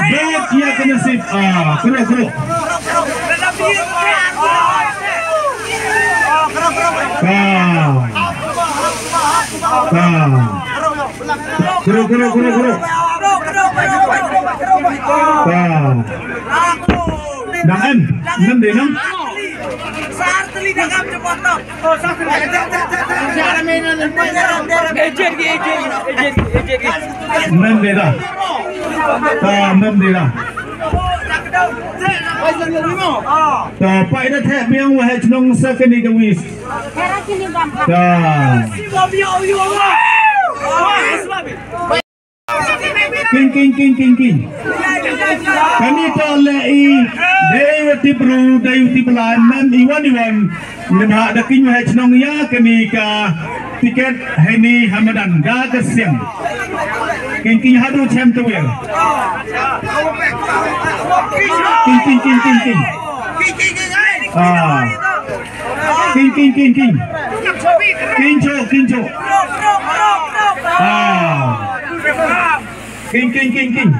Baik ya kena sip. Keruk. Keruk. Dangan, 6 deh 6. Pai dah tap yang wahai cenong sekali kawis. King. Kami tolai Dewa Tibelanan Iwan Menhak dakin wahai cenong ya kami ka tiket Heni Hamadan dah kesiang. King hadu cem tu ya. King. Kinco. King.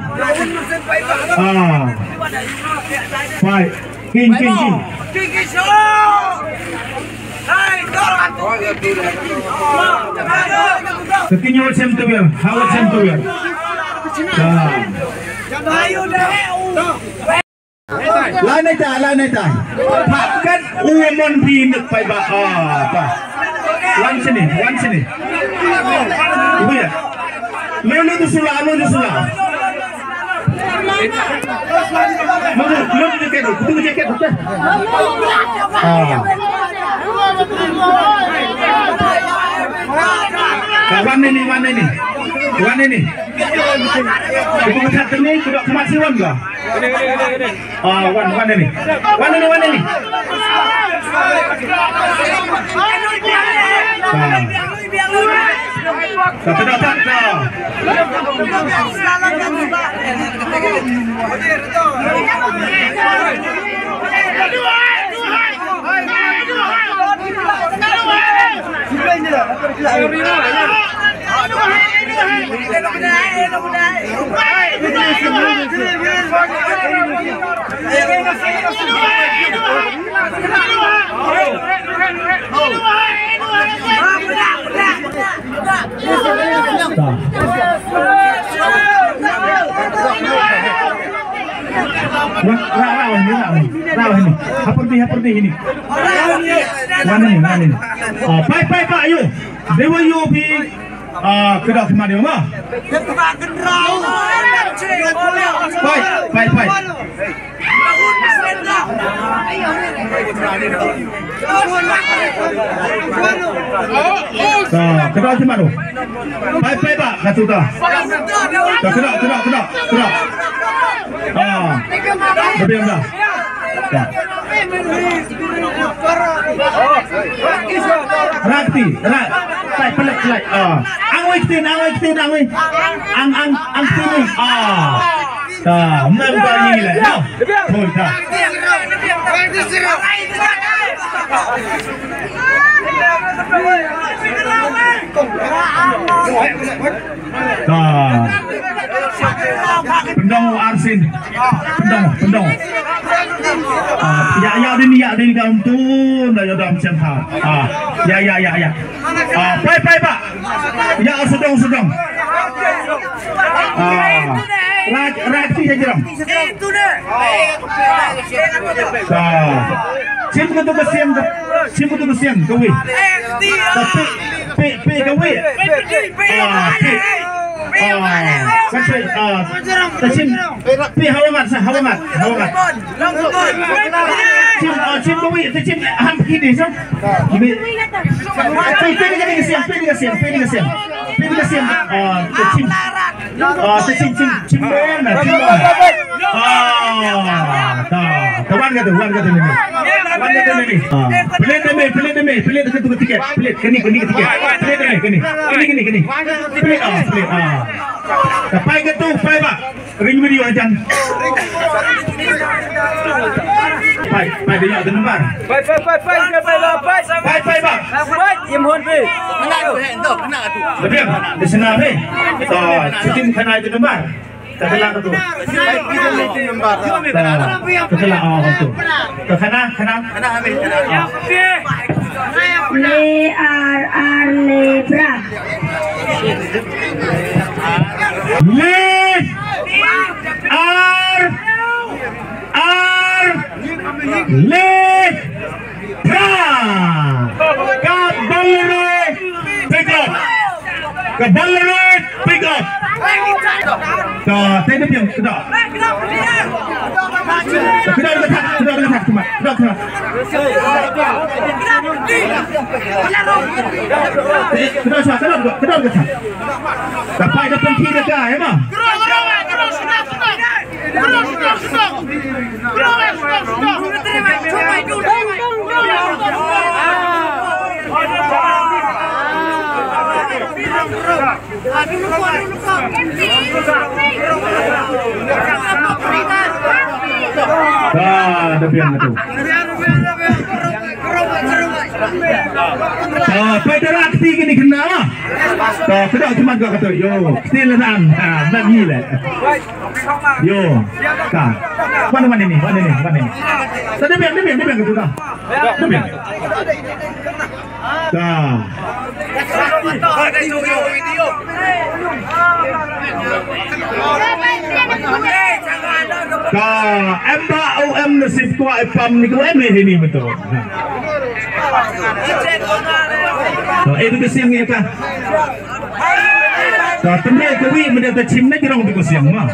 Baik. King. Kekinyo cem tu ya. Hawa cem tu ya. Lanai tak. Pakkan umon pinek pai ba. Wan sini. Ibu ya. Lalu tu sulah. Mau jaket tu. Kutu jaket betul. Wan ini. Ibu ketat ni sudah kemasiwan ke? Wan ini. Tak. Rawa ini. Seperti ini. Mana ini? Pak, ayo. Dewa yo pi kedak kemana dia mah? Baik. Kedak kemana? Baik Pak, kata dah. Kedak. Lebih dah. Rakti. Pelik. Angwik tin. Ang sini. Membagi lah. No. Thôi ta. Pendong Arsin. Pendong. Ya ini kaum tu dah dalam macam tu. Ya. Pai Pak. Ya sedang. Rakti saja. Itu dah. Sim tu kesian kawi. Tapi kawi. Hawa mat. Sim kawi, sim hampir ni sah. Pilih kesian. Cim mana? Kawan kata ni. Pilih satu tiket. Pilih kini tiket. Pilih. Pilih. Pai ke tu, pai Pak. Ring video ajan. Pai dia ada nombor. Pai Pak. Pai Pak. Im hon pi. Lebih di sana ni. Sistem kena itu lembar. Ketelah tu. Ketelah tu. Kena. Lebra. Kabalere pick up. Tadi dia kedok. Kedok cuma. Kedok. Sampai depan kiri dah, ya bang. Ada biang itu. Peterak tinggi ni kena lah. Kedok cuma kau kata, yo, stilan, nak gila. Yo, kah? Mana ini? Tadi biang itu dah. Biang. Kah? MBAUM nasib tua ipam ni kau ini betul. Edukasi yang kan. Tentang kawi mendapat cim nak orang edukasi yang mah.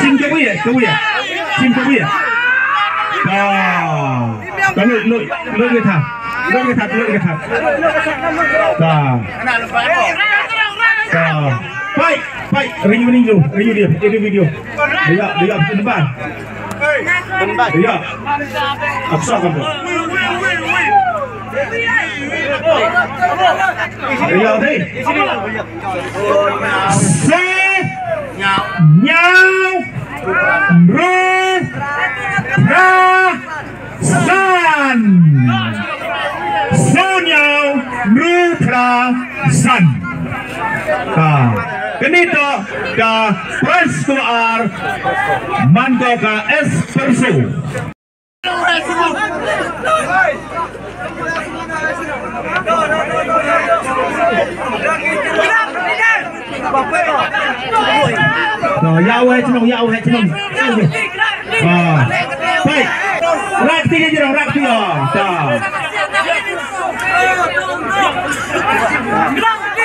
Cim kawi ya. Cim kawi ya. Kalau lu kita. Baik, review dia, video. Dia depan. Dia. Aksa kamu. Dia ni. San. Kenito ka Presto R Mango ka Espresso. Yau hai cunong. Baik. Rakti je dong, rakti ya.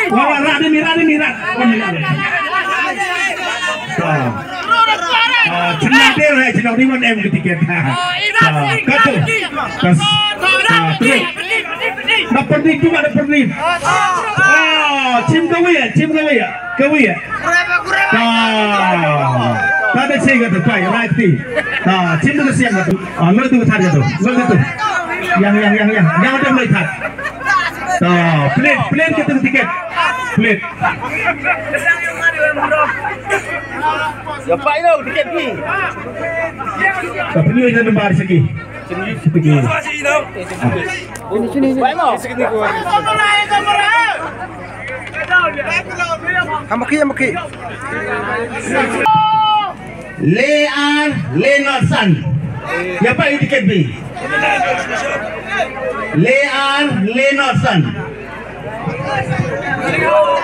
Wah, rak ni. Cenang dia, cenang ni mana M ketiga. Katu. Terus. Dapat ni cuma dapat ni. Cim kawi ya. Tadi saya kata, baik, rakti. Cim tu siang kata. Lo tu kata tu. Yang ada melihat. Plate kita tiket. Plate. Ya Pak itu tiket ni. Tapi ni ada bar segi. Segi. Sini. Pak mau. Hamaki. Leonarsan. Ya Pak itu tiket ni. Leonarsan. Penuh.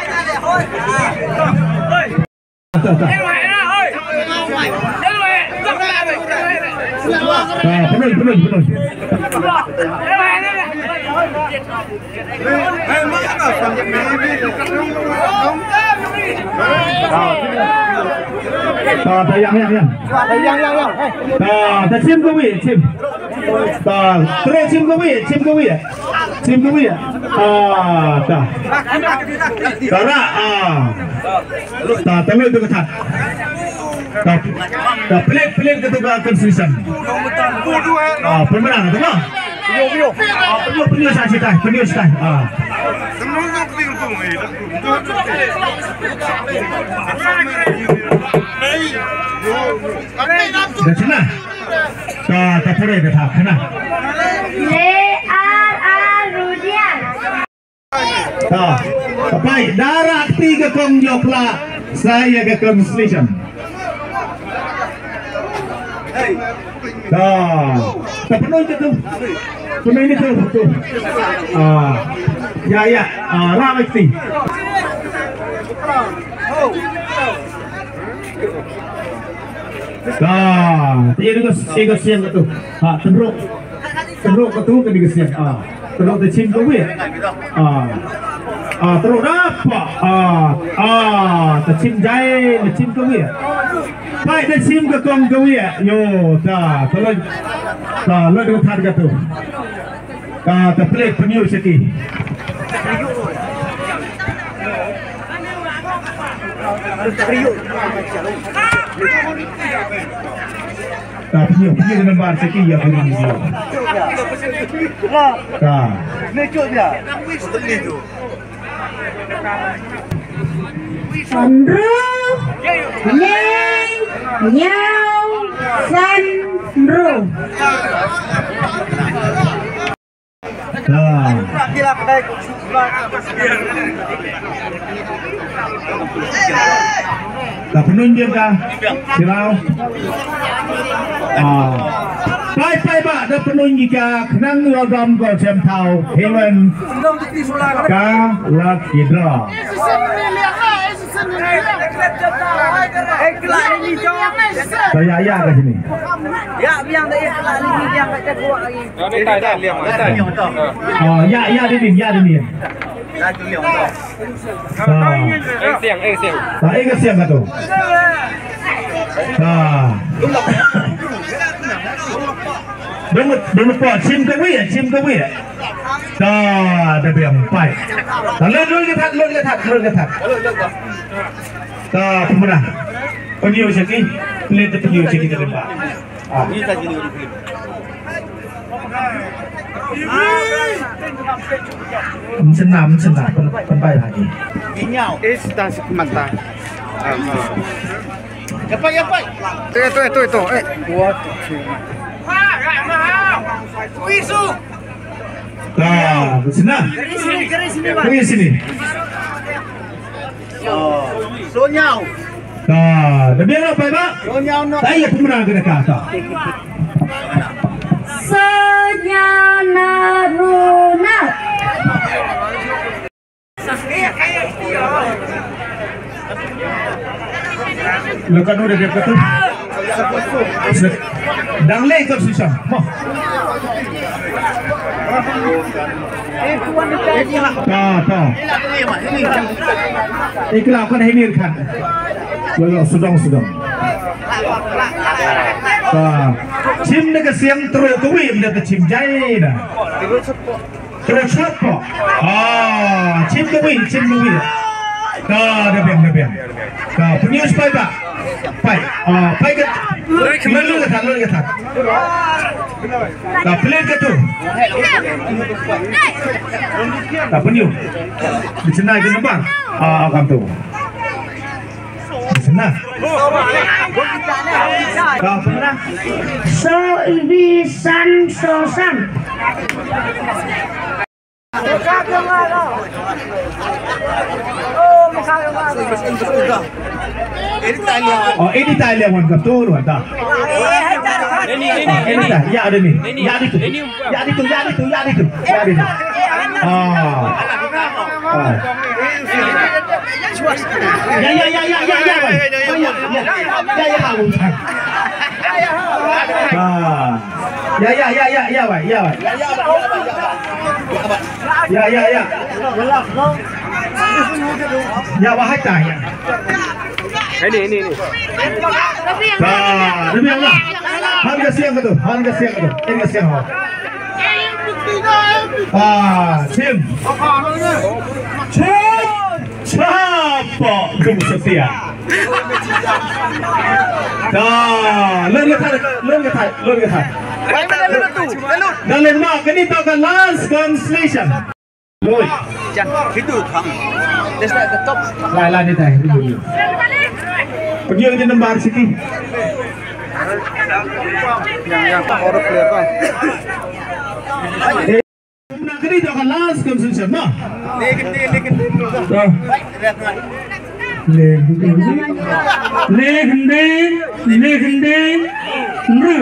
Cim kawi. Terus cim kawi. Tarak. Tengok tu ketat. Pelik ketua konstitusi. Pemenang tu mah. Penuh sahaja. Dah cina. Tak boleh dah kena. Rudian. Baik, darah 3 kong Jokla, saya ke Constellation. Penuh je tu. Penuh ini tu. Ya. Lah mesti. Dia juga siang tu. Teruk tu ke dia siang. Teruk tercim tu weh. Teruk dapat. Tercim jai, tercim tu weh. Baik tercim ke kong tu weh. Yo, kalau lo dengan harga tu. Terpelik penyuh sikit. Penyuh dengan bar sikit ya begini dia. Mecuk dia. Sandro, Neng, Nyau, Sandro. Penuh dia kah? Silau. Pai ba dah penuh jika kenang logam ko sem tau hewan ka lak hidra. Saya ya ke sini. Ya biang dah ikhlas lagi biang kat kuat lagi. Ya ini. Dah tu liang tu. Siang ka tu. Belum pot sim ke weh. Dah biang pai. Lon ke tak. Pemenang. Penyuh sikit. Pelit penyuh sikit ke depan. Ini tak jadi film. Senang penpai lagi. Inyau. Sudah sekumata. Apa? Itu. Buat. Senang. Keris sini. Sonyau. Dah biar apa pak? Sonyau nak. Saya pemenang ke dekat. Senyana Runa. Lekat udah dia kata. Dang leh kau susah. Mau. Tak. Ikhlas kan ini kan. Lalu sedang. Cim nak siang terus tu wim dah cim jai dah. Terus apa? Cim tu wim. Dah biang. Penyus pai pak. Pai ke. Lalu ke tak. Pelik ke tu. Penyus. Dicenai ke nampak. Kamu tu. Senang. Kau pernah? Sosan. Ini Thailand wan betul dah. Ini dah. Ya ada ni. Ya itu. Ya wahai tanya. Ini. Demi Allah. Harga siang tu. Ini siang. Sim. Siapa kamu setia? Lon ke thai. Dalam mak ini tahu last constellation. Loi. Jangan itu thang. That's like the top. Lai ni thai. Pergi ke Nembar City. Yang orang clear kan. Tumna kini itu akan last conversation, no? Legende. Tuh. Legende. Nru.